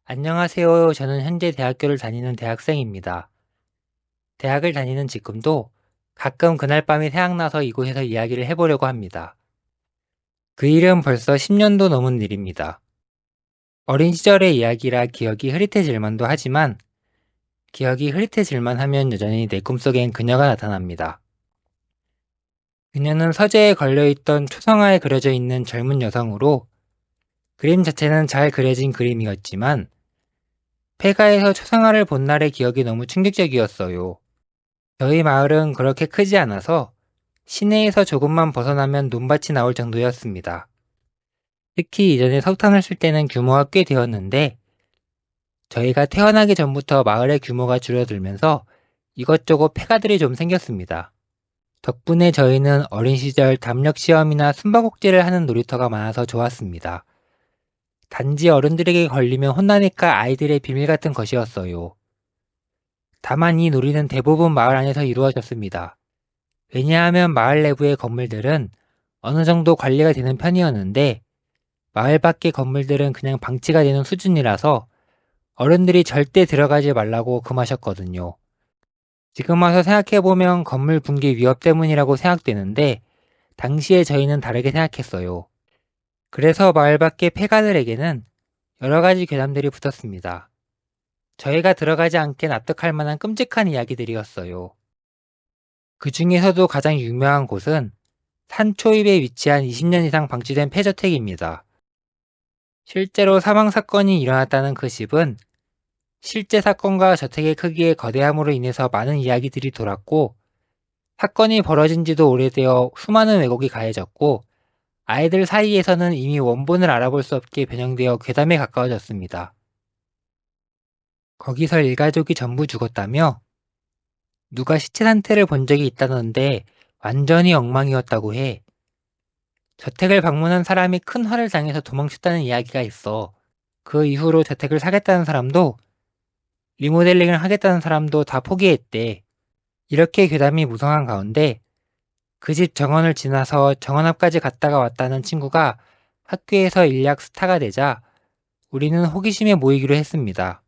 안녕하세요. 저는 현재 대학교를 다니는 대학생입니다. 대학을 다니는 지금도 가끔 그날 밤이 생각나서 이곳에서 이야기를 해보려고 합니다. 그 일은 벌써 10년도 넘은 일입니다. 어린 시절의 이야기라 기억이 흐릿해질만도 하지만 기억이 흐릿해질만 하면 여전히 내 꿈속엔 그녀가 나타납니다. 그녀는 서재에 걸려있던 초상화에 그려져 있는 젊은 여성으로 그림 자체는 잘 그려진 그림이었지만 폐가에서 초상화를 본 날의 기억이 너무 충격적이었어요. 저희 마을은 그렇게 크지 않아서 시내에서 조금만 벗어나면 논밭이 나올 정도였습니다. 특히 이전에 석탄을 쓸 때는 규모가 꽤 되었는데 저희가 태어나기 전부터 마을의 규모가 줄어들면서 이것저것 폐가들이 좀 생겼습니다. 덕분에 저희는 어린 시절 담력 시험이나 숨바꼭질을 하는 놀이터가 많아서 좋았습니다. 단지 어른들에게 걸리면 혼나니까 아이들의 비밀 같은 것이었어요. 다만 이 놀이는 대부분 마을 안에서 이루어졌습니다. 왜냐하면 마을 내부의 건물들은 어느 정도 관리가 되는 편이었는데 마을 밖의 건물들은 그냥 방치가 되는 수준이라서 어른들이 절대 들어가지 말라고 금하셨거든요. 지금 와서 생각해보면 건물 붕괴 위협 때문이라고 생각되는데 당시에 저희는 다르게 생각했어요. 그래서 마을 밖의 폐가들에게는 여러 가지 괴담들이 붙었습니다. 저희가 들어가지 않게 납득할 만한 끔찍한 이야기들이었어요. 그 중에서도 가장 유명한 곳은 산 초입에 위치한 20년 이상 방치된 폐저택입니다. 실제로 사망 사건이 일어났다는 그 집은 실제 사건과 저택의 크기의 거대함으로 인해서 많은 이야기들이 돌았고 사건이 벌어진 지도 오래되어 수많은 왜곡이 가해졌고 아이들 사이에서는 이미 원본을 알아볼 수 없게 변형되어 괴담에 가까워졌습니다. 거기서 일가족이 전부 죽었다며 누가 시체 상태를 본 적이 있다던데 완전히 엉망이었다고 해. 저택을 방문한 사람이 큰 화를 당해서 도망쳤다는 이야기가 있어. 그 이후로 저택을 사겠다는 사람도 리모델링을 하겠다는 사람도 다 포기했대. 이렇게 괴담이 무성한 가운데 그 집 정원을 지나서 정원 앞까지 갔다가 왔다는 친구가 학교에서 일약 스타가 되자 우리는 호기심에 모이기로 했습니다.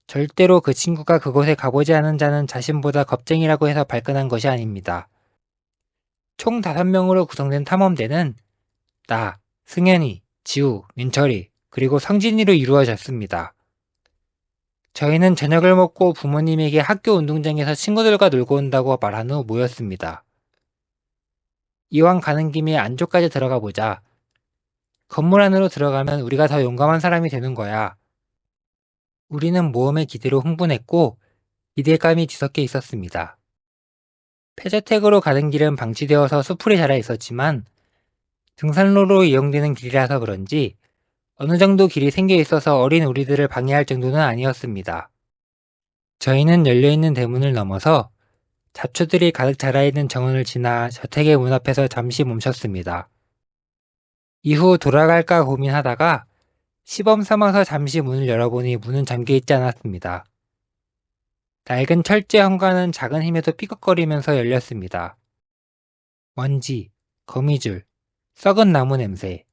절대로 그 친구가 그곳에 가보지 않은 자는 자신보다 겁쟁이라고 해서 발끈한 것이 아닙니다. 총 5명으로 구성된 탐험대는 나, 승현이, 지우, 민철이, 그리고 성진이로 이루어졌습니다. 저희는 저녁을 먹고 부모님에게 학교 운동장에서 친구들과 놀고 온다고 말한 후 모였습니다. 이왕 가는 김에 안쪽까지 들어가 보자. 건물 안으로 들어가면 우리가 더 용감한 사람이 되는 거야. 우리는 모험의 기대로 흥분했고 기대감이 뒤섞여 있었습니다. 폐저택으로 가는 길은 방치되어서 수풀이 자라 있었지만 등산로로 이용되는 길이라서 그런지 어느 정도 길이 생겨 있어서 어린 우리들을 방해할 정도는 아니었습니다. 저희는 열려있는 대문을 넘어서 잡초들이 가득 자라있는 정원을 지나 저택의 문 앞에서 잠시 멈췄습니다. 이후 돌아갈까 고민하다가 시범 삼아서 잠시 문을 열어보니 문은 잠겨있지 않았습니다. 낡은 철제 현관은 작은 힘에도 삐걱거리면서 열렸습니다. 먼지, 거미줄, 썩은 나무 냄새.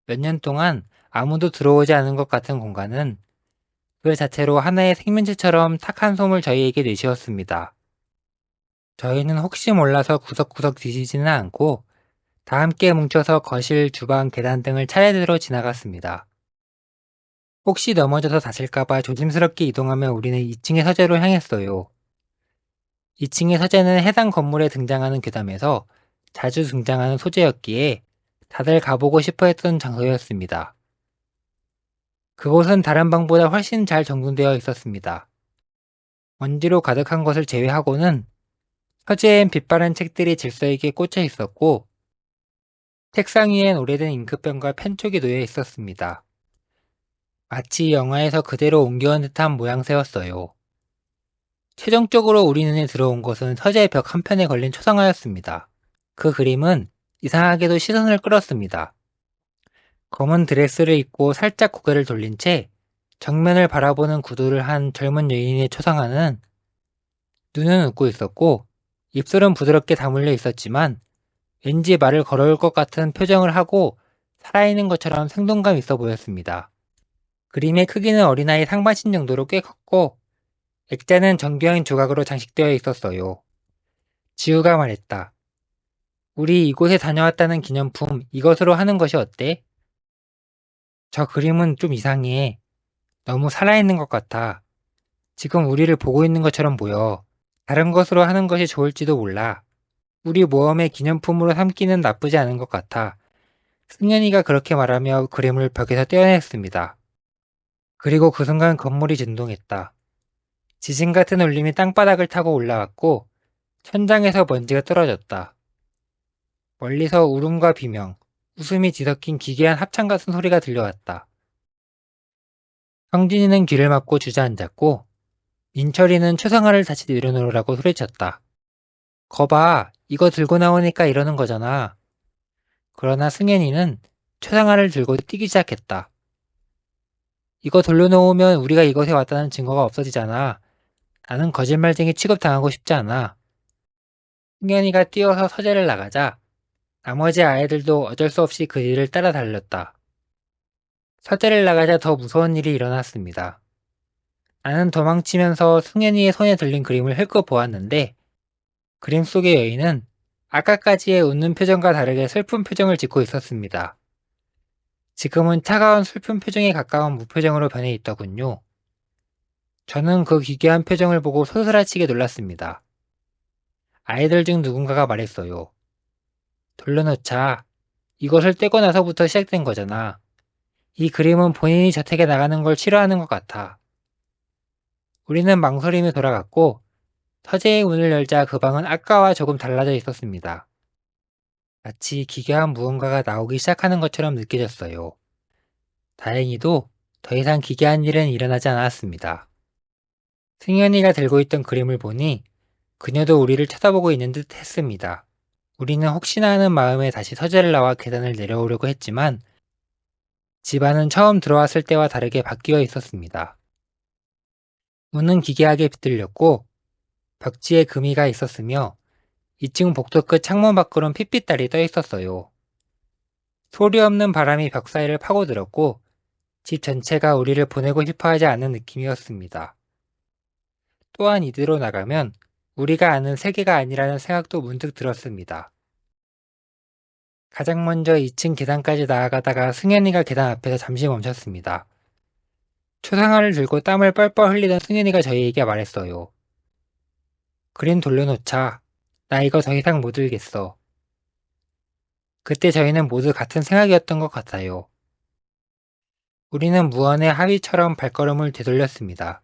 몇 년 동안 아무도 들어오지 않은 것 같은 공간은 그 자체로 하나의 생명체처럼 탁한 솜을 저희에게 내쉬었습니다. 저희는 혹시 몰라서 구석구석 뒤지지는 않고 다 함께 뭉쳐서 거실, 주방, 계단 등을 차례대로 지나갔습니다. 혹시 넘어져서 다칠까봐 조심스럽게 이동하며 우리는 2층의 서재로 향했어요. 2층의 서재는 해당 건물에 등장하는 괴담에서 자주 등장하는 소재였기에 다들 가보고 싶어 했던 장소였습니다. 그곳은 다른 방보다 훨씬 잘 정돈되어 있었습니다. 먼지로 가득한 것을 제외하고는 서재엔 빛바랜 책들이 질서 있게 꽂혀 있었고 책상 위엔 오래된 잉크펜과 펜촉이 놓여 있었습니다. 마치 영화에서 그대로 옮겨온 듯한 모양새였어요. 최종적으로 우리 눈에 들어온 것은 서재 벽 한편에 걸린 초상화였습니다. 그 그림은 이상하게도 시선을 끌었습니다. 검은 드레스를 입고 살짝 고개를 돌린 채 정면을 바라보는 구도를 한 젊은 여인의 초상화는 눈은 웃고 있었고 입술은 부드럽게 다물려 있었지만 왠지 말을 걸어올 것 같은 표정을 하고 살아있는 것처럼 생동감 있어 보였습니다. 그림의 크기는 어린아이 상반신 정도로 꽤 컸고 액자는 정교한 조각으로 장식되어 있었어요. 지우가 말했다. 우리 이곳에 다녀왔다는 기념품 이것으로 하는 것이 어때? 저 그림은 좀 이상해. 너무 살아있는 것 같아. 지금 우리를 보고 있는 것처럼 보여. 다른 것으로 하는 것이 좋을지도 몰라. 우리 모험의 기념품으로 삼기는 나쁘지 않은 것 같아. 승현이가 그렇게 말하며 그림을 벽에서 떼어냈습니다. 그리고 그 순간 건물이 진동했다. 지진 같은 울림이 땅바닥을 타고 올라왔고 천장에서 먼지가 떨어졌다. 멀리서 울음과 비명, 웃음이 뒤섞인 기괴한 합창 같은 소리가 들려왔다. 성진이는 귀를 막고 주저앉았고 민철이는 초상화를 다시 내려놓으라고 소리쳤다. 거봐, 이거 들고 나오니까 이러는 거잖아. 그러나 승현이는 초상화를 들고 뛰기 시작했다. 이거 돌려놓으면 우리가 이곳에 왔다는 증거가 없어지잖아. 나는 거짓말쟁이 취급당하고 싶지 않아. 승현이가 뛰어서 서재를 나가자 나머지 아이들도 어쩔 수 없이 그 뒤를 따라 달렸다. 서재를 나가자 더 무서운 일이 일어났습니다. 나는 도망치면서 승현이의 손에 들린 그림을 흘끗 보았는데 그림 속의 여인은 아까까지의 웃는 표정과 다르게 슬픈 표정을 짓고 있었습니다. 지금은 차가운 슬픈 표정에 가까운 무표정으로 변해 있더군요. 저는 그 기괴한 표정을 보고 소스라치게 놀랐습니다. 아이들 중 누군가가 말했어요. 돌려놓자. 이것을 떼고 나서부터 시작된 거잖아. 이 그림은 본인이 저택에 나가는 걸 싫어하는 것 같아. 우리는 망설이며 돌아갔고 서재의 문을 열자 그 방은 아까와 조금 달라져 있었습니다. 마치 기괴한 무언가가 나오기 시작하는 것처럼 느껴졌어요. 다행히도 더 이상 기괴한 일은 일어나지 않았습니다. 승현이가 들고 있던 그림을 보니 그녀도 우리를 쳐다보고 있는 듯 했습니다. 우리는 혹시나 하는 마음에 다시 서재를 나와 계단을 내려오려고 했지만 집안은 처음 들어왔을 때와 다르게 바뀌어 있었습니다. 문은 기괴하게 비틀렸고 벽지에 금이가 있었으며 2층 복도 끝 창문 밖으론 핏빛달이 떠 있었어요. 소리 없는 바람이 벽 사이를 파고들었고 집 전체가 우리를 보내고 싶어 하지 않는 느낌이었습니다. 또한 이대로 나가면 우리가 아는 세계가 아니라는 생각도 문득 들었습니다. 가장 먼저 2층 계단까지 나아가다가 승현이가 계단 앞에서 잠시 멈췄습니다. 초상화를 들고 땀을 뻘뻘 흘리던 승현이가 저희에게 말했어요. 그림 돌려놓자. 나 이거 더 이상 못 들겠어. 그때 저희는 모두 같은 생각이었던 것 같아요. 우리는 무언의 하위처럼 발걸음을 되돌렸습니다.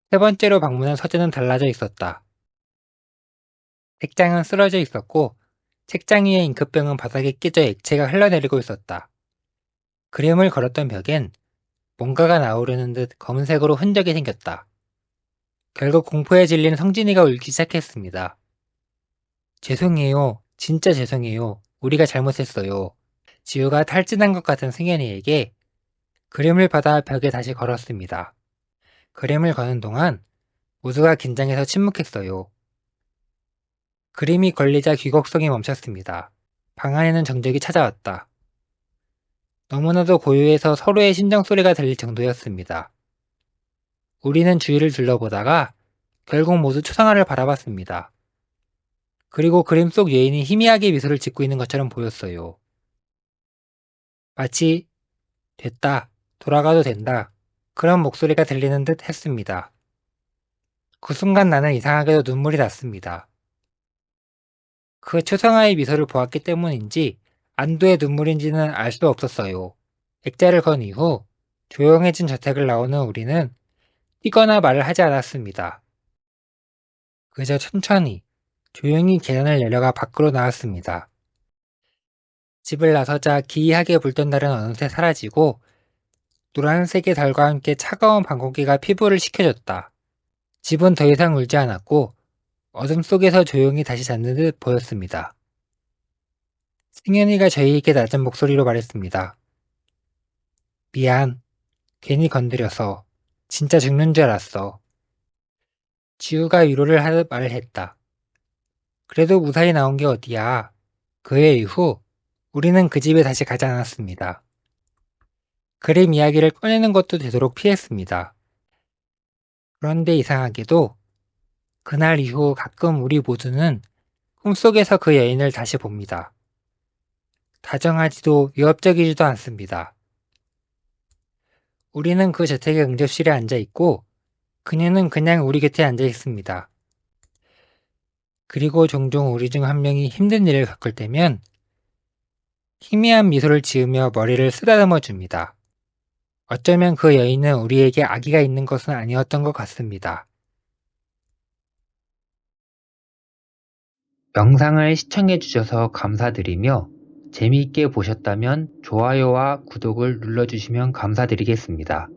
세 번째로 방문한 서재는 달라져 있었다. 책장은 쓰러져 있었고 책장 위의 잉크병은 바닥에 끼져 액체가 흘러내리고 있었다. 그림을 걸었던 벽엔 뭔가가 나오려는 듯 검은색으로 흔적이 생겼다. 결국 공포에 질린 성진이가 울기 시작했습니다. 죄송해요. 진짜 죄송해요. 우리가 잘못했어요. 지우가 탈진한 것 같은 승현이에게 그림을 받아 벽에 다시 걸었습니다. 그림을 거는 동안 모두가 긴장해서 침묵했어요. 그림이 걸리자 귀곡성이 멈췄습니다. 방 안에는 정적이 찾아왔다. 너무나도 고요해서 서로의 심정소리가 들릴 정도였습니다. 우리는 주위를 둘러보다가 결국 모두 초상화를 바라봤습니다. 그리고 그림 속 여인이 희미하게 미소를 짓고 있는 것처럼 보였어요. 마치 됐다, 돌아가도 된다, 그런 목소리가 들리는 듯 했습니다. 그 순간 나는 이상하게도 눈물이 났습니다. 그 초상화의 미소를 보았기 때문인지 안도의 눈물인지는 알 수 없었어요. 액자를 건 이후 조용해진 저택을 나오는 우리는 뛰거나 말을 하지 않았습니다. 그저 천천히 조용히 계단을 내려가 밖으로 나왔습니다. 집을 나서자 기이하게 불던 달은 어느새 사라지고 노란색의 달과 함께 차가운 방공기가 피부를 식혀줬다. 집은 더 이상 울지 않았고 어둠 속에서 조용히 다시 잤는 듯 보였습니다. 승현이가 저희에게 낮은 목소리로 말했습니다. 미안. 괜히 건드려서. 진짜 죽는 줄 알았어. 지우가 위로를 하듯 말을 했다. 그래도 무사히 나온 게 어디야. 그 해 이후 우리는 그 집에 다시 가지 않았습니다. 그림 이야기를 꺼내는 것도 되도록 피했습니다. 그런데 이상하게도 그날 이후 가끔 우리 모두는 꿈속에서 그 여인을 다시 봅니다. 다정하지도 위협적이지도 않습니다. 우리는 그 저택의 응접실에 앉아 있고 그녀는 그냥 우리 곁에 앉아 있습니다. 그리고 종종 우리 중 한 명이 힘든 일을 겪을 때면 희미한 미소를 지으며 머리를 쓰다듬어 줍니다. 어쩌면 그 여인은 우리에게 아기가 있는 것은 아니었던 것 같습니다. 영상을 시청해 주셔서 감사드리며 재미있게 보셨다면 좋아요와 구독을 눌러주시면 감사드리겠습니다.